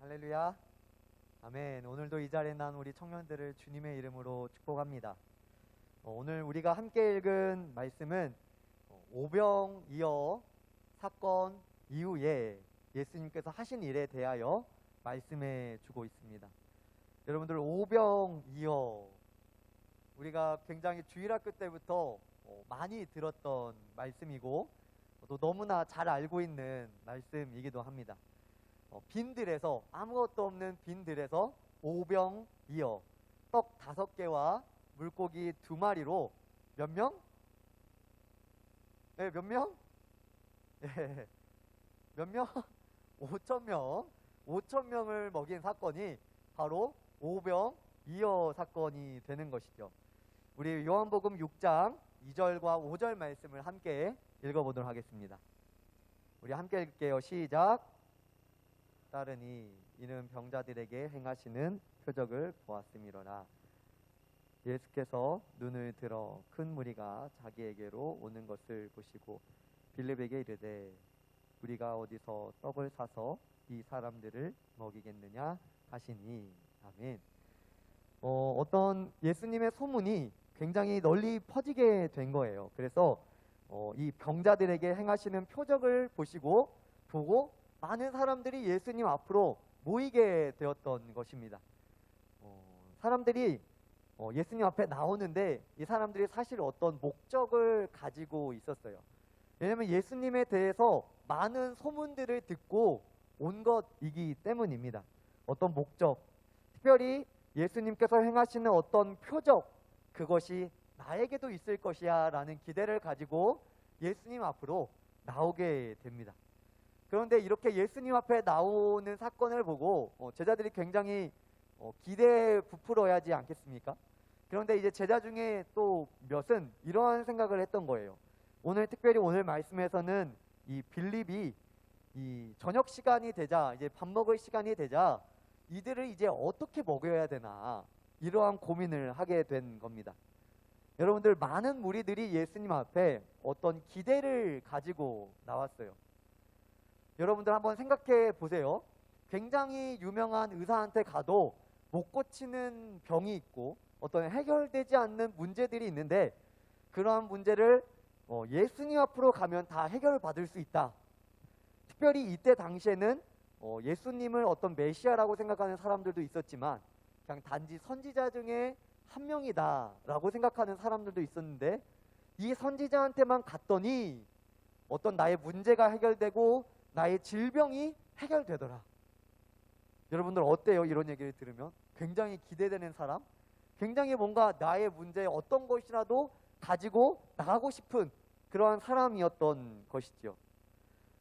할렐루야. 아멘. 오늘도 이 자리에 난 우리 청년들을 주님의 이름으로 축복합니다. 오늘 우리가 함께 읽은 말씀은 오병이어 사건 이후에 예수님께서 하신 일에 대하여 말씀해 주고 있습니다. 여러분들, 오병이어, 우리가 굉장히 주일학교 때부터 많이 들었던 말씀이고 또 너무나 잘 알고 있는 말씀이기도 합니다. 빈들에서, 아무것도 없는 빈들에서 오병이어, 떡 5개와 물고기 2마리로 몇 명? 네, 몇 명? 네, 몇 명? 5,000명, 5,000명을 먹인 사건이 바로 오병이어 사건이 되는 것이죠. 우리 요한복음 6장 2절과 5절 말씀을 함께 읽어보도록 하겠습니다. 우리 함께 읽을게요. 시작. 따르니 이는 병자들에게 행하시는 표적을 보았음이로라. 예수께서 눈을 들어 큰 무리가 자기에게로 오는 것을 보시고 빌립에게 이르되 우리가 어디서 떡을 사서 이 사람들을 먹이겠느냐 하시니. 아멘. 어떤 예수님의 소문이 굉장히 널리 퍼지게 된 거예요. 그래서 이 병자들에게 행하시는 표적을 보고 많은 사람들이 예수님 앞으로 모이게 되었던 것입니다. 사람들이 예수님 앞에 나오는데 이 사람들이 사실 어떤 목적을 가지고 있었어요. 왜냐하면 예수님에 대해서 많은 소문들을 듣고 온 것이기 때문입니다. 어떤 목적, 특별히 예수님께서 행하시는 어떤 표적, 그것이 나에게도 있을 것이야 라는 기대를 가지고 예수님 앞으로 나오게 됩니다. 그런데 이렇게 예수님 앞에 나오는 사건을 보고 제자들이 굉장히 기대에 부풀어야지 않겠습니까? 그런데 이제 제자 중에 또 몇은 이러한 생각을 했던 거예요. 특별히 오늘 말씀에서는 이 빌립이 이 저녁 시간이 되자, 이제 밥 먹을 시간이 되자 이들을 이제 어떻게 먹여야 되나, 이러한 고민을 하게 된 겁니다. 여러분들, 많은 무리들이 예수님 앞에 어떤 기대를 가지고 나왔어요. 여러분들 한번 생각해 보세요. 굉장히 유명한 의사한테 가도 못 고치는 병이 있고 어떤 해결되지 않는 문제들이 있는데, 그러한 문제를 예수님 앞으로 가면 다 해결받을 수 있다. 특별히 이때 당시에는 예수님을 어떤 메시아라고 생각하는 사람들도 있었지만 그냥 단지 선지자 중에 한 명이다 라고 생각하는 사람들도 있었는데, 이 선지자한테만 갔더니 어떤 나의 문제가 해결되고 나의 질병이 해결되더라. 여러분들 어때요? 이런 얘기를 들으면 굉장히 기대되는 사람, 굉장히 뭔가 나의 문제 어떤 것이라도 가지고 나가고 싶은 그러한 사람이었던 것이지요.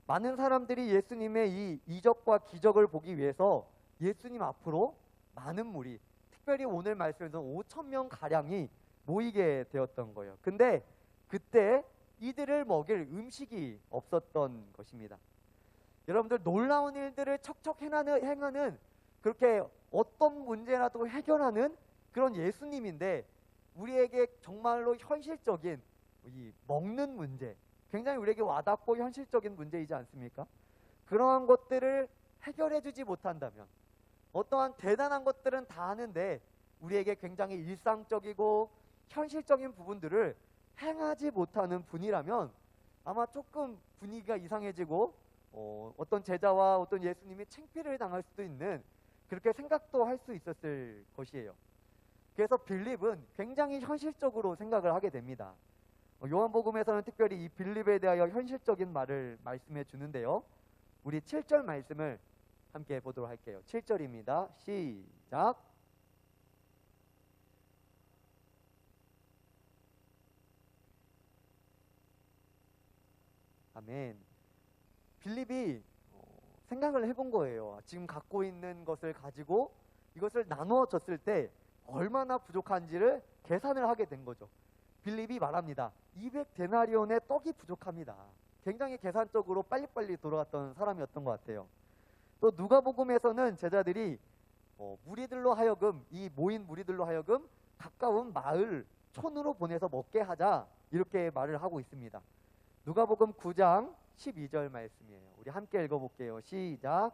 많은 사람들이 예수님의 이 이적과 기적을 보기 위해서 예수님 앞으로 많은 무리, 특별히 오늘 말씀에서 5,000명 가량이 모이게 되었던 거예요. 근데 그때 이들을 먹일 음식이 없었던 것입니다. 여러분들, 놀라운 일들을 척척 행하는, 그렇게 어떤 문제라도 해결하는 그런 예수님인데, 우리에게 정말로 현실적인 이 먹는 문제, 굉장히 우리에게 와닿고 현실적인 문제이지 않습니까? 그러한 것들을 해결해 주지 못한다면, 어떠한 대단한 것들은 다 하는데 우리에게 굉장히 일상적이고 현실적인 부분들을 행하지 못하는 분이라면 아마 조금 분위기가 이상해지고 어떤 제자와 어떤 예수님이 창피를 당할 수도 있는, 그렇게 생각도 할 수 있었을 것이에요. 그래서 빌립은 굉장히 현실적으로 생각을 하게 됩니다. 요한복음에서는 특별히 이 빌립에 대하여 현실적인 말을 말씀해 주는데요. 우리 7절 말씀을 함께 보도록 할게요. 7절입니다. 시작. 아멘. 빌립이 생각을 해본 거예요. 지금 갖고 있는 것을 가지고 이것을 나누어 줬을 때 얼마나 부족한지를 계산을 하게 된 거죠. 빌립이 말합니다. 200데나리온의 떡이 부족합니다. 굉장히 계산적으로 빨리빨리 돌아갔던 사람이었던 것 같아요. 또 누가복음에서는 제자들이 무리들로 하여금, 이 모인 무리들로 하여금 가까운 마을, 촌으로 보내서 먹게 하자, 이렇게 말을 하고 있습니다. 누가복음 9장 12절 말씀이에요. 우리 함께 읽어볼게요. 시작.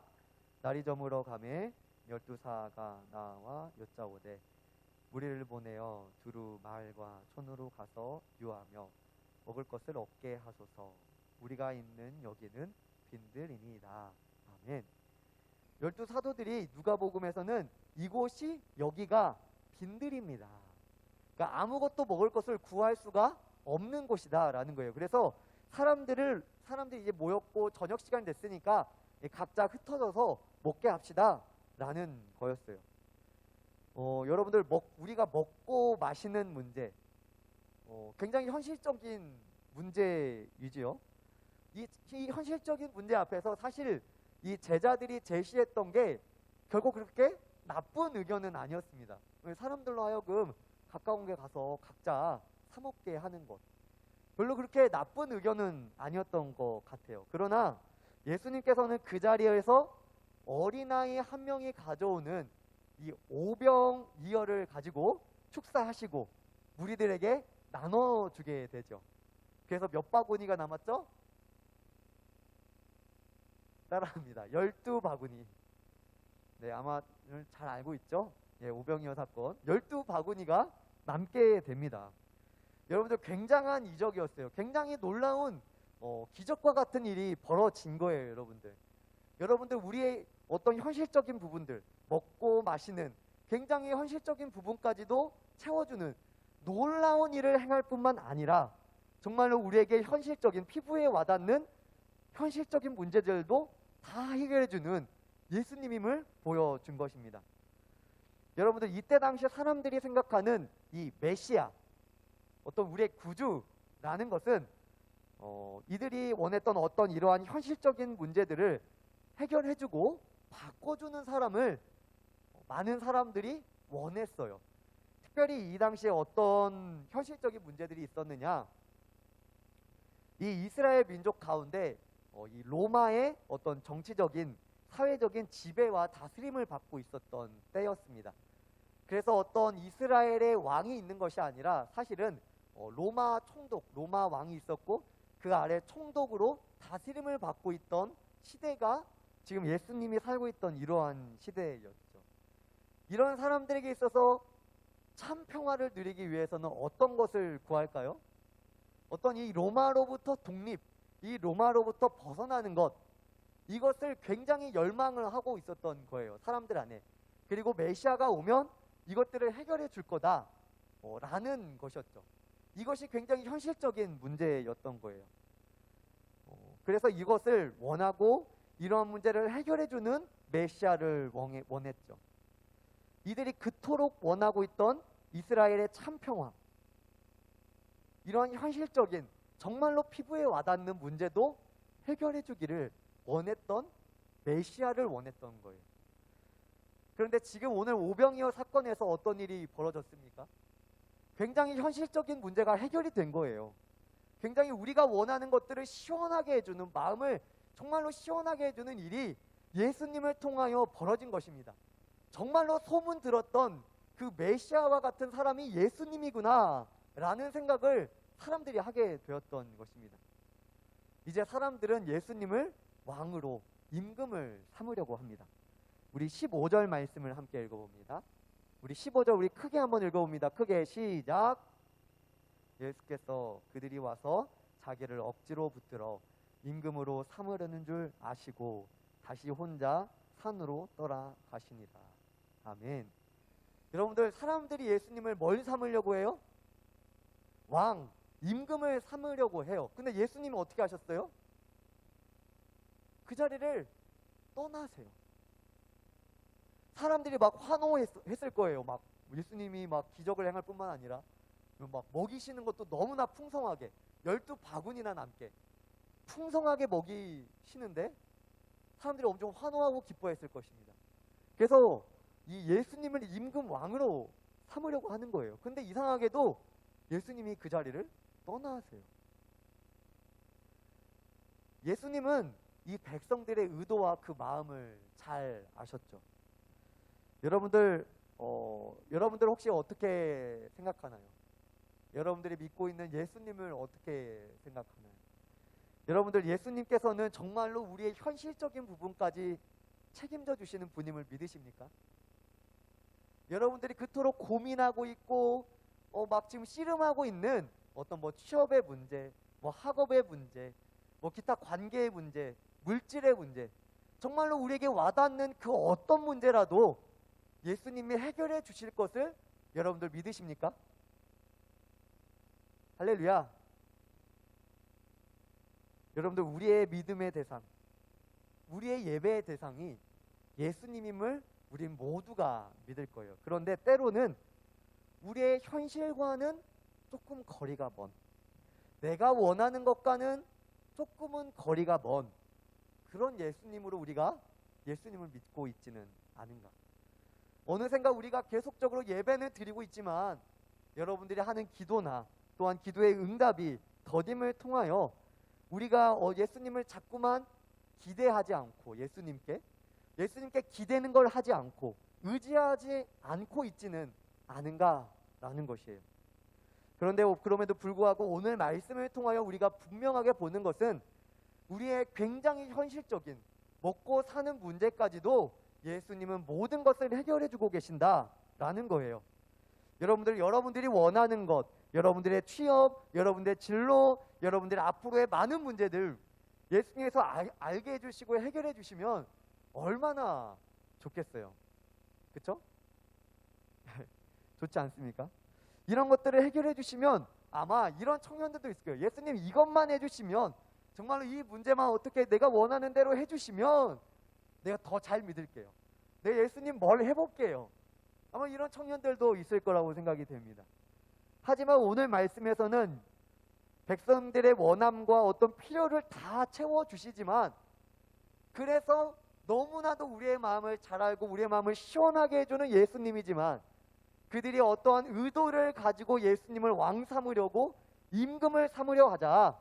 날이 저물어 가매 열두 사가 나와 여짜오되 무리를 보내어 두루 마을과 촌으로 가서 유하며 먹을 것을 얻게 하소서. 우리가 있는 여기는 빈들이니이다. 아멘. 열두 사도들이 누가복음에서는 이곳이 여기가 빈들입니다. 그러니까 아무것도 먹을 것을 구할 수가 없는 곳이다라는 거예요. 그래서 사람들이 이제 모였고 저녁 시간이 됐으니까 각자 흩어져서 먹게 합시다라는 거였어요. 여러분들 우리가 먹고 마시는 문제, 굉장히 현실적인 문제이지요. 이 현실적인 문제 앞에서 사실 이 제자들이 제시했던 게 결국 그렇게 나쁜 의견은 아니었습니다. 사람들로 하여금 가까운 데 가서 각자 사 먹게 하는 것, 별로 그렇게 나쁜 의견은 아니었던 것 같아요. 그러나 예수님께서는 그 자리에서 어린아이 한 명이 가져오는 이 오병이어를 가지고 축사하시고 무리들에게 나눠주게 되죠. 그래서 몇 바구니가 남았죠? 따라합니다. 12바구니. 네, 아마 잘 알고 있죠? 예, 오병이어 사건. 12바구니가 남게 됩니다. 여러분들 굉장한 이적이었어요. 굉장히 놀라운 기적과 같은 일이 벌어진 거예요, 여러분들. 여러분들 우리의 어떤 현실적인 부분들, 먹고 마시는 굉장히 현실적인 부분까지도 채워주는 놀라운 일을 행할 뿐만 아니라 정말로 우리에게 현실적인 피부에 와닿는 현실적인 문제들도 다 해결해주는 예수님임을 보여준 것입니다. 여러분들 이때 당시에 사람들이 생각하는 이 메시아, 어떤 우리의 구주라는 것은 이들이 원했던 어떤 이러한 현실적인 문제들을 해결해주고 바꿔주는 사람을 많은 사람들이 원했어요. 특별히 이 당시에 어떤 현실적인 문제들이 있었느냐, 이 이스라엘 민족 가운데 이 로마의 어떤 정치적인 사회적인 지배와 다스림을 받고 있었던 때였습니다. 그래서 어떤 이스라엘의 왕이 있는 것이 아니라 사실은 로마 총독, 로마 왕이 있었고 그 아래 총독으로 다스림을 받고 있던 시대가 지금 예수님이 살고 있던 이러한 시대였죠. 이런 사람들에게 있어서 참 평화를 누리기 위해서는 어떤 것을 구할까요? 어떤 이 로마로부터 독립, 이 로마로부터 벗어나는 것, 이것을 굉장히 열망을 하고 있었던 거예요, 사람들 안에. 그리고 메시아가 오면 이것들을 해결해 줄 거다 라는 것이었죠. 이것이 굉장히 현실적인 문제였던 거예요. 그래서 이것을 원하고 이러한 문제를 해결해 주는 메시아를 원했죠. 이들이 그토록 원하고 있던 이스라엘의 참 평화, 이러한 현실적인 정말로 피부에 와닿는 문제도 해결해 주기를 원했던 메시아를 원했던 거예요. 그런데 지금 오늘 오병이어 사건에서 어떤 일이 벌어졌습니까? 굉장히 현실적인 문제가 해결이 된 거예요. 굉장히 우리가 원하는 것들을 시원하게 해주는, 마음을 정말로 시원하게 해주는 일이 예수님을 통하여 벌어진 것입니다. 정말로 소문 들었던 그 메시아와 같은 사람이 예수님이구나 라는 생각을 사람들이 하게 되었던 것입니다. 이제 사람들은 예수님을 왕으로, 임금을 삼으려고 합니다. 우리 15절 말씀을 함께 읽어봅니다. 우리 15절 우리 크게 한번 읽어봅니다. 크게 시작. 예수께서 그들이 와서 자기를 억지로 붙들어 임금으로 삼으려는 줄 아시고 다시 혼자 산으로 떠나가시니라. 아멘. 여러분들, 사람들이 예수님을 뭘 삼으려고 해요? 왕, 임금을 삼으려고 해요. 근데 예수님은 어떻게 하셨어요? 그 자리를 떠나세요. 사람들이 막 환호했을 거예요. 막 예수님이 막 기적을 행할 뿐만 아니라 막 먹이시는 것도 너무나 풍성하게 12바구니나 남게 풍성하게 먹이시는데 사람들이 엄청 환호하고 기뻐했을 것입니다. 그래서 이 예수님을 임금 왕으로 삼으려고 하는 거예요. 근데 이상하게도 예수님이 그 자리를 떠나세요. 예수님은 이 백성들의 의도와 그 마음을 잘 아셨죠. 여러분들 혹시 어떻게 생각하나요? 여러분들이 믿고 있는 예수님을 어떻게 생각하나요? 여러분들, 예수님께서는 정말로 우리의 현실적인 부분까지 책임져 주시는 분임을 믿으십니까? 여러분들이 그토록 고민하고 있고 막 지금 씨름하고 있는 어떤 뭐 취업의 문제, 뭐 학업의 문제, 뭐 기타 관계의 문제, 물질의 문제, 정말로 우리에게 와닿는 그 어떤 문제라도 예수님이 해결해 주실 것을 여러분들 믿으십니까? 할렐루야. 여러분들, 우리의 믿음의 대상, 우리의 예배의 대상이 예수님임을 우리 모두가 믿을 거예요. 그런데 때로는 우리의 현실과는 조금 거리가 먼, 내가 원하는 것과는 조금은 거리가 먼 그런 예수님으로 우리가 예수님을 믿고 있지는 않은가. 어느샌가 우리가 계속적으로 예배는 드리고 있지만 여러분들이 하는 기도나 또한 기도의 응답이 더딤을 통하여 우리가 예수님을 자꾸만 기대하지 않고 예수님께 기대는 걸 하지 않고 의지하지 않고 있지는 않은가라는 것이에요. 그런데 그럼에도 불구하고 오늘 말씀을 통하여 우리가 분명하게 보는 것은 우리의 굉장히 현실적인 먹고 사는 문제까지도 예수님은 모든 것을 해결해 주고 계신다라는 거예요. 여러분들이 원하는 것, 여러분들의 취업, 여러분들의 진로, 여러분들의 앞으로의 많은 문제들 예수님께서 알게 해주시고 해결해 주시면 얼마나 좋겠어요. 그렇죠? 좋지 않습니까? 이런 것들을 해결해 주시면 아마 이런 청년들도 있을 거예요. 예수님 이것만 해주시면, 정말로 이 문제만 어떻게 내가 원하는 대로 해주시면 내가 더 잘 믿을게요. 내 예수님 뭘 해볼게요. 아마 이런 청년들도 있을 거라고 생각이 됩니다. 하지만 오늘 말씀에서는 백성들의 원함과 어떤 필요를 다 채워주시지만, 그래서 너무나도 우리의 마음을 잘 알고 우리의 마음을 시원하게 해주는 예수님이지만, 그들이 어떠한 의도를 가지고 예수님을 왕 삼으려고 임금을 삼으려 하자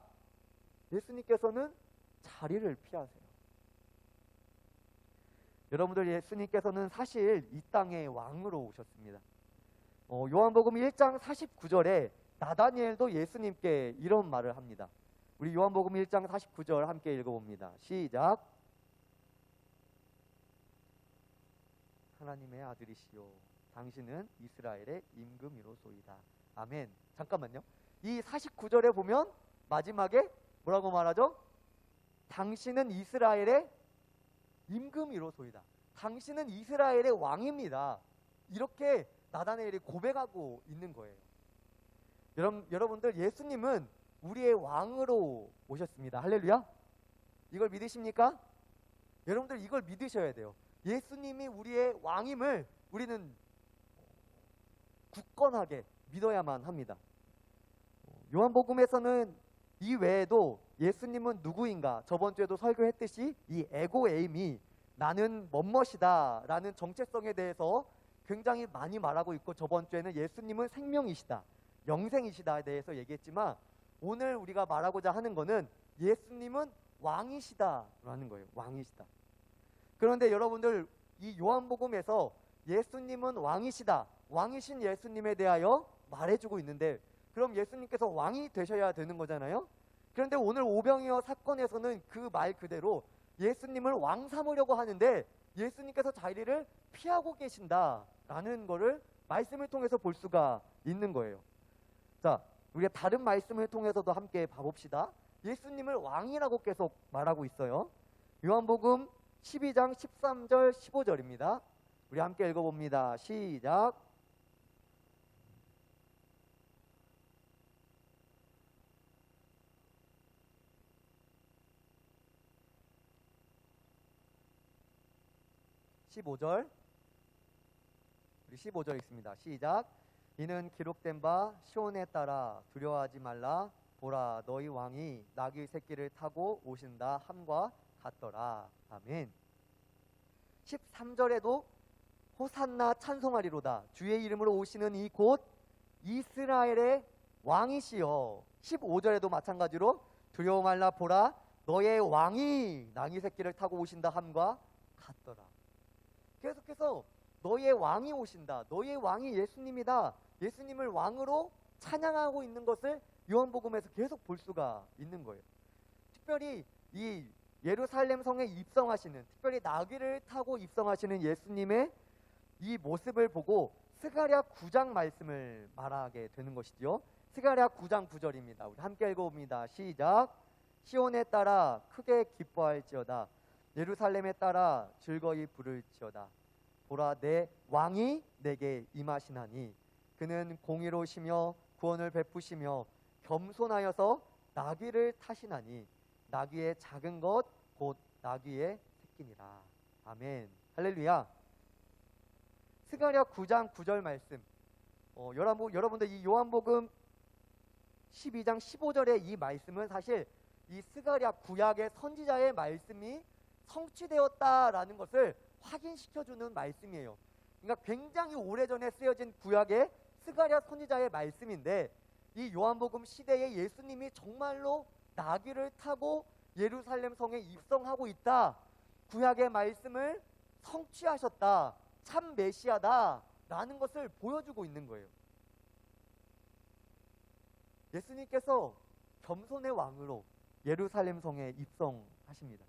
예수님께서는 자리를 피하세요. 여러분들, 예수님께서는 사실 이 땅의 왕으로 오셨습니다. 요한복음 1장 49절에 나다니엘도 예수님께 이런 말을 합니다. 우리 요한복음 1장 49절 함께 읽어봅니다. 시작. 하나님의 아들이시요 당신은 이스라엘의 임금이로소이다. 아멘. 잠깐만요. 이 49절에 보면 마지막에 뭐라고 말하죠? 당신은 이스라엘의 임금이로소이다. 당신은 이스라엘의 왕입니다. 이렇게 나다니엘이 고백하고 있는 거예요. 여러분들, 예수님은 우리의 왕으로 오셨습니다. 할렐루야. 이걸 믿으십니까? 여러분들, 이걸 믿으셔야 돼요. 예수님이 우리의 왕임을 우리는 굳건하게 믿어야만 합니다. 요한복음에서는 이 외에도 예수님은 누구인가, 저번 주에도 설교했듯이 이 에고에임이 나는 멋멋이다 라는 정체성에 대해서 굉장히 많이 말하고 있고, 저번 주에는 예수님은 생명이시다, 영생이시다에 대해서 얘기했지만, 오늘 우리가 말하고자 하는 거는 예수님은 왕이시다 라는 거예요. 왕이시다. 그런데 여러분들, 이 요한복음에서 예수님은 왕이시다, 왕이신 예수님에 대하여 말해주고 있는데, 그럼 예수님께서 왕이 되셔야 되는 거잖아요. 그런데 오늘 오병이어 사건에서는 그 말 그대로 예수님을 왕 삼으려고 하는데 예수님께서 자리를 피하고 계신다라는 거를 말씀을 통해서 볼 수가 있는 거예요. 자, 우리가 다른 말씀을 통해서도 함께 봐봅시다. 예수님을 왕이라고 계속 말하고 있어요. 요한복음 12장 13절 15절입니다. 우리 함께 읽어봅니다. 시작. 우리 15절 읽습니다. 시작. 이는 기록된 바 시온에 따라 두려워하지 말라. 보라, 너희 왕이 나귀 새끼를 타고 오신다 함과 같더라. 아멘. 13절에도 호산나 찬송하리로다. 주의 이름으로 오시는 이 곧 이스라엘의 왕이시여. 15절에도 마찬가지로 두려워 말라. 보라, 너의 왕이 나귀 새끼를 타고 오신다 함과 같더라. 계속해서 너의 왕이 오신다, 너의 왕이 예수님이다, 예수님을 왕으로 찬양하고 있는 것을 요한복음에서 계속 볼 수가 있는 거예요. 특별히 이 예루살렘 성에 입성하시는, 특별히 나귀를 타고 입성하시는 예수님의 이 모습을 보고 스가랴 9장 말씀을 말하게 되는 것이죠. 스가랴 9장 9절입니다. 우리 함께 읽어봅니다. 시작. 시온에 따라 크게 기뻐할지어다. 예루살렘에 따라 즐거이 부를지어다. 보라, 내 왕이 내게 임하시나니 그는 공의로우시며 구원을 베푸시며 겸손하여서 나귀를 타시나니 나귀의 작은 것 곧 나귀의 새끼니라. 아멘. 할렐루야. 스가랴 9장 9절 말씀, 여러분들 이 요한복음 12장 15절의 이 말씀은 사실 이 스가랴 구약의 선지자의 말씀이 성취되었다라는 것을 확인시켜주는 말씀이에요. 그러니까 굉장히 오래전에 쓰여진 구약의 스가랴 선지자의 말씀인데, 이 요한복음 시대에 예수님이 정말로 나귀를 타고 예루살렘 성에 입성하고 있다, 구약의 말씀을 성취하셨다, 참 메시아다 라는 것을 보여주고 있는 거예요. 예수님께서 겸손의 왕으로 예루살렘 성에 입성하십니다.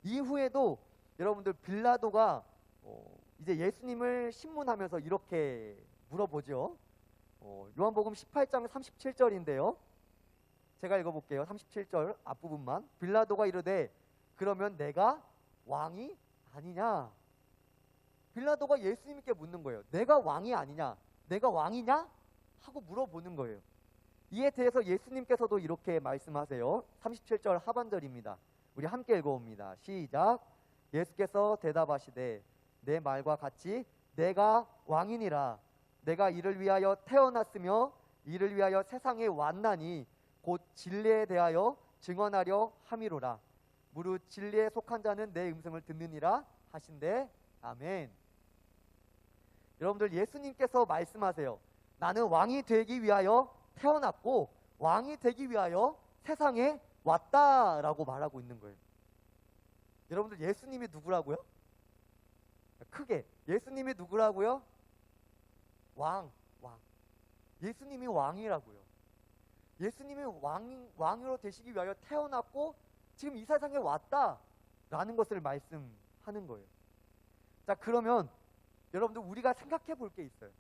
이후에도 여러분들 빌라도가 이제 예수님을 신문하면서 이렇게 물어보죠. 요한복음 18장 37절인데요. 제가 읽어볼게요. 37절 앞부분만. 빌라도가 이르되 그러면 내가 왕이 아니냐? 빌라도가 예수님께 묻는 거예요. 내가 왕이 아니냐? 내가 왕이냐? 하고 물어보는 거예요. 이에 대해서 예수님께서도 이렇게 말씀하세요. 37절 하반절입니다. 우리 함께 읽어봅니다. 시작. 예수께서 대답하시되 내 말과 같이 내가 왕이니라. 내가 이를 위하여 태어났으며 이를 위하여 세상에 왔나니 곧 진리에 대하여 증언하려 함이로라. 무릇 진리에 속한 자는 내 음성을 듣느니라 하신대. 아멘. 여러분들, 예수님께서 말씀하세요. 나는 왕이 되기 위하여 태어났고 왕이 되기 위하여 세상에 왔다라고 말하고 있는 거예요. 여러분들, 예수님이 누구라고요? 크게, 예수님이 누구라고요? 왕. 예수님이 왕이라고요. 예수님이 왕으로 되시기 위하여 태어났고 지금 이 세상에 왔다라는 것을 말씀하는 거예요. 자, 그러면 여러분들, 우리가 생각해 볼 게 있어요.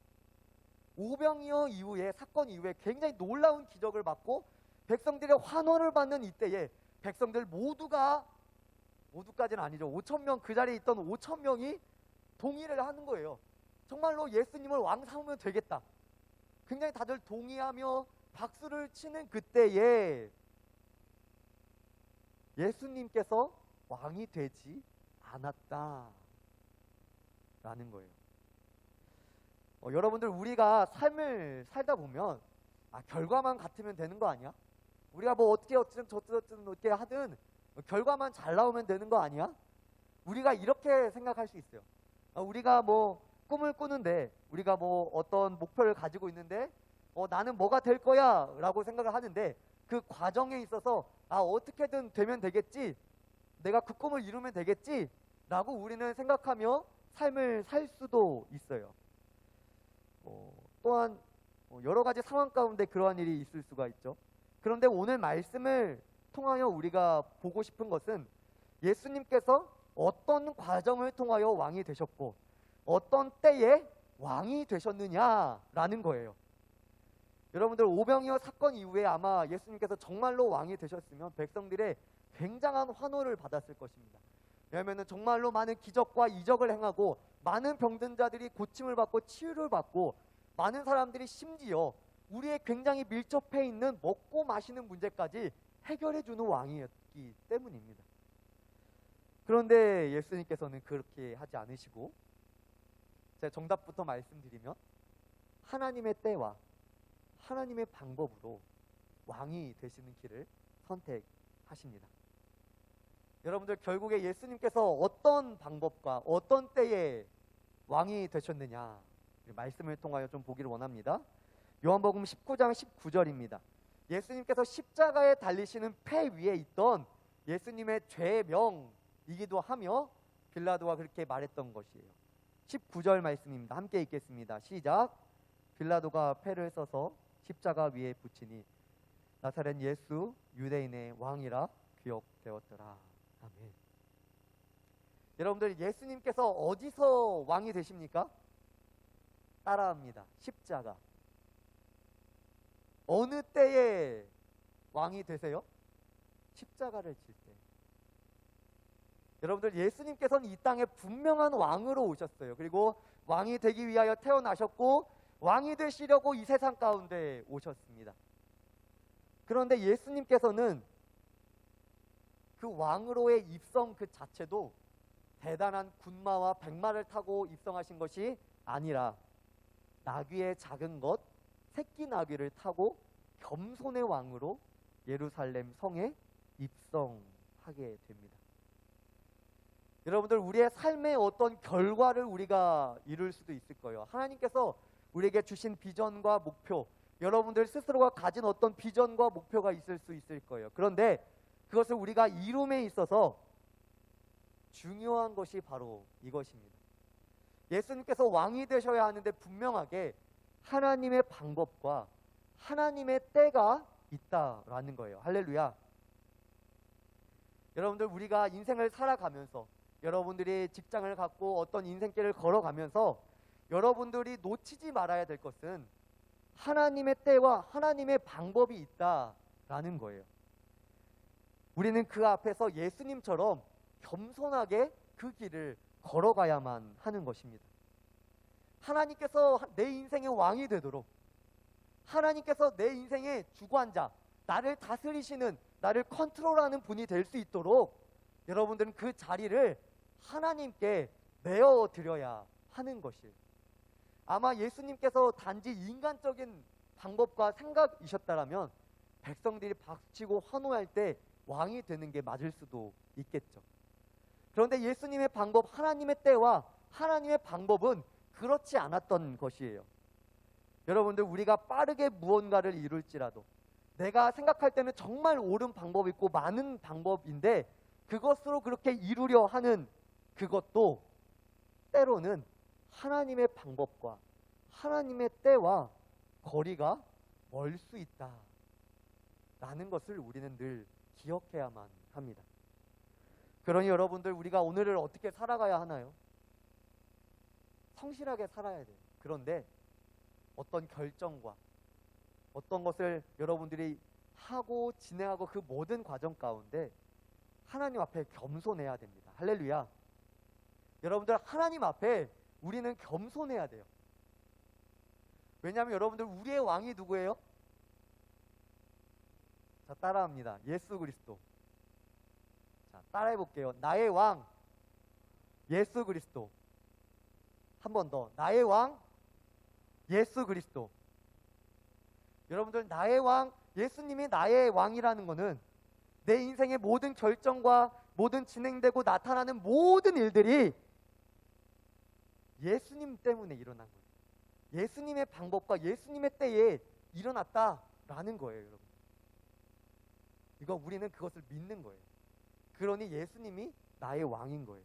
오병이어 이후에, 사건 이후에 굉장히 놀라운 기적을 받고 백성들의 환호를 받는 이때에 백성들 모두까지는 아니죠. 5,000명, 그 자리에 있던 5,000명이 동의를 하는 거예요. 정말로 예수님을 왕 삼으면 되겠다. 굉장히 다들 동의하며 박수를 치는 그때에 예수님께서 왕이 되지 않았다라는 거예요. 여러분들, 우리가 삶을 살다 보면 결과만 같으면 되는 거 아니야? 우리가 뭐 어떻게 어떻게 하든 결과만 잘 나오면 되는 거 아니야? 우리가 이렇게 생각할 수 있어요. 우리가 뭐 꿈을 꾸는데, 우리가 뭐 어떤 목표를 가지고 있는데 나는 뭐가 될 거야 라고 생각을 하는데, 그 과정에 있어서 어떻게든 되면 되겠지, 내가 그 꿈을 이루면 되겠지 라고 우리는 생각하며 삶을 살 수도 있어요. 또한 여러 가지 상황 가운데 그러한 일이 있을 수가 있죠. 그런데 오늘 말씀을 통하여 우리가 보고 싶은 것은 예수님께서 어떤 과정을 통하여 왕이 되셨고 어떤 때에 왕이 되셨느냐라는 거예요. 여러분들, 오병이어 사건 이후에 아마 예수님께서 정말로 왕이 되셨으면 백성들의 굉장한 환호를 받았을 것입니다. 왜냐하면 정말로 많은 기적과 이적을 행하고 많은 병든 자들이 고침을 받고 치유를 받고 많은 사람들이 심지어 우리의 굉장히 밀접해 있는 먹고 마시는 문제까지 해결해 주는 왕이었기 때문입니다. 그런데 예수님께서는 그렇게 하지 않으시고, 제가 정답부터 말씀드리면 하나님의 때와 하나님의 방법으로 왕이 되시는 길을 선택하십니다. 여러분들, 결국에 예수님께서 어떤 방법과 어떤 때에 왕이 되셨느냐, 말씀을 통하여 좀 보기를 원합니다. 요한복음 19장 19절입니다. 예수님께서 십자가에 달리시는 패 위에 있던 예수님의 죄명이기도 하며 빌라도가 그렇게 말했던 것이에요. 19절 말씀입니다. 함께 읽겠습니다. 시작. 빌라도가 패를 써서 십자가 위에 붙이니 나사렛 예수 유대인의 왕이라 기억되었더라. 아멘. 여러분들 예수님께서 어디서 왕이 되십니까? 따라합니다. 십자가. 어느 때에 왕이 되세요? 십자가를 질 때. 여러분들 예수님께서는 이 땅에 분명한 왕으로 오셨어요. 그리고 왕이 되기 위하여 태어나셨고 왕이 되시려고 이 세상 가운데 오셨습니다. 그런데 예수님께서는 그 왕으로의 입성 그 자체도 대단한 군마와 백마를 타고 입성하신 것이 아니라 나귀의 작은 것, 새끼 나귀를 타고 겸손의 왕으로 예루살렘 성에 입성하게 됩니다. 여러분들 우리의 삶의 어떤 결과를 우리가 이룰 수도 있을 거예요. 하나님께서 우리에게 주신 비전과 목표, 여러분들 스스로가 가진 어떤 비전과 목표가 있을 수 있을 거예요. 그런데 그것을 우리가 이룸에 있어서 중요한 것이 바로 이것입니다. 예수님께서 왕이 되셔야 하는데 분명하게 하나님의 방법과 하나님의 때가 있다라는 거예요. 할렐루야. 여러분들 우리가 인생을 살아가면서 여러분들이 직장을 갖고 어떤 인생길을 걸어가면서 여러분들이 놓치지 말아야 될 것은 하나님의 때와 하나님의 방법이 있다라는 거예요. 우리는 그 앞에서 예수님처럼 겸손하게 그 길을 걸어가야만 하는 것입니다. 하나님께서 내 인생의 왕이 되도록, 하나님께서 내 인생의 주관자, 나를 다스리시는, 나를 컨트롤하는 분이 될 수 있도록 여러분들은 그 자리를 하나님께 내어드려야 하는 것이에요. 아마 예수님께서 단지 인간적인 방법과 생각이셨다라면 백성들이 박수치고 환호할 때 왕이 되는 게 맞을 수도 있겠죠. 그런데 예수님의 방법, 하나님의 때와 하나님의 방법은 그렇지 않았던 것이에요. 여러분들 우리가 빠르게 무언가를 이룰지라도 내가 생각할 때는 정말 옳은 방법이 있고 많은 방법인데 그것으로 그렇게 이루려 하는 그것도 때로는 하나님의 방법과 하나님의 때와 거리가 멀 수 있다라는 것을 우리는 늘 기억해야만 합니다. 그러니 여러분들 우리가 오늘을 어떻게 살아가야 하나요? 성실하게 살아야 돼요. 그런데 어떤 결정과 어떤 것을 여러분들이 하고 진행하고 그 모든 과정 가운데 하나님 앞에 겸손해야 됩니다. 할렐루야. 여러분들 하나님 앞에 우리는 겸손해야 돼요. 왜냐하면 여러분들 우리의 왕이 누구예요? 자, 따라합니다. 예수 그리스도. 자, 따라해 볼게요. 나의 왕 예수 그리스도. 한 번 더. 나의 왕 예수 그리스도. 여러분들 나의 왕, 예수님이 나의 왕이라는 것은 내 인생의 모든 결정과 모든 진행되고 나타나는 모든 일들이 예수님 때문에 일어난 거예요. 예수님의 방법과 예수님의 때에 일어났다라는 거예요, 여러분. 이거 우리는 그것을 믿는 거예요. 그러니 예수님이 나의 왕인 거예요.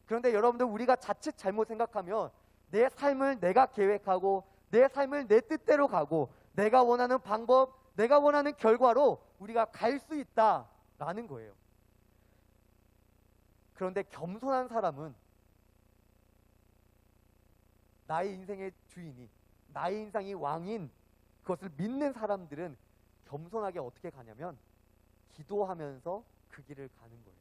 그런데 여러분들 우리가 자칫 잘못 생각하면 내 삶을 내가 계획하고 내 삶을 내 뜻대로 가고 내가 원하는 방법, 내가 원하는 결과로 우리가 갈 수 있다라는 거예요. 그런데 겸손한 사람은 나의 인생의 주인이, 나의 인생이 왕인 그것을 믿는 사람들은 겸손하게 어떻게 가냐면 기도하면서 그 길을 가는 거예요.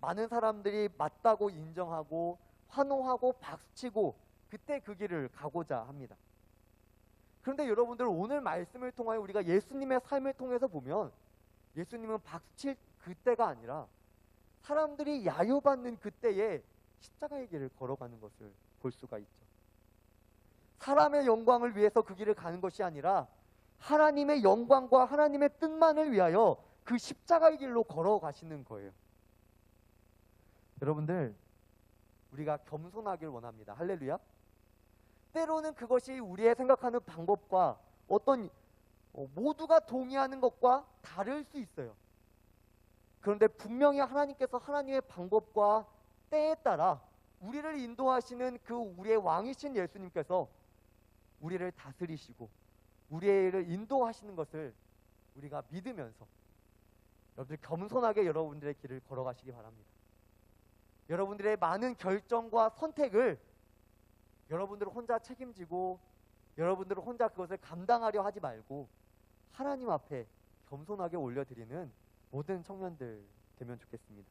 많은 사람들이 맞다고 인정하고 환호하고 박수치고 그때 그 길을 가고자 합니다. 그런데 여러분들 오늘 말씀을 통하여 우리가 예수님의 삶을 통해서 보면 예수님은 박수칠 그때가 아니라 사람들이 야유받는 그때에 십자가의 길을 걸어가는 것을 볼 수가 있죠. 사람의 영광을 위해서 그 길을 가는 것이 아니라 하나님의 영광과 하나님의 뜻만을 위하여 그 십자가의 길로 걸어가시는 거예요. 여러분들 우리가 겸손하길 원합니다. 할렐루야. 때로는 그것이 우리의 생각하는 방법과 어떤 모두가 동의하는 것과 다를 수 있어요. 그런데 분명히 하나님께서 하나님의 방법과 때에 따라 우리를 인도하시는 그 우리의 왕이신 예수님께서 우리를 다스리시고 우리를 인도하시는 것을 우리가 믿으면서 여러분들 겸손하게 여러분들의 길을 걸어가시기 바랍니다. 여러분들의 많은 결정과 선택을 여러분들 혼자 책임지고 여러분들은 혼자 그것을 감당하려 하지 말고 하나님 앞에 겸손하게 올려드리는 모든 청년들 되면 좋겠습니다.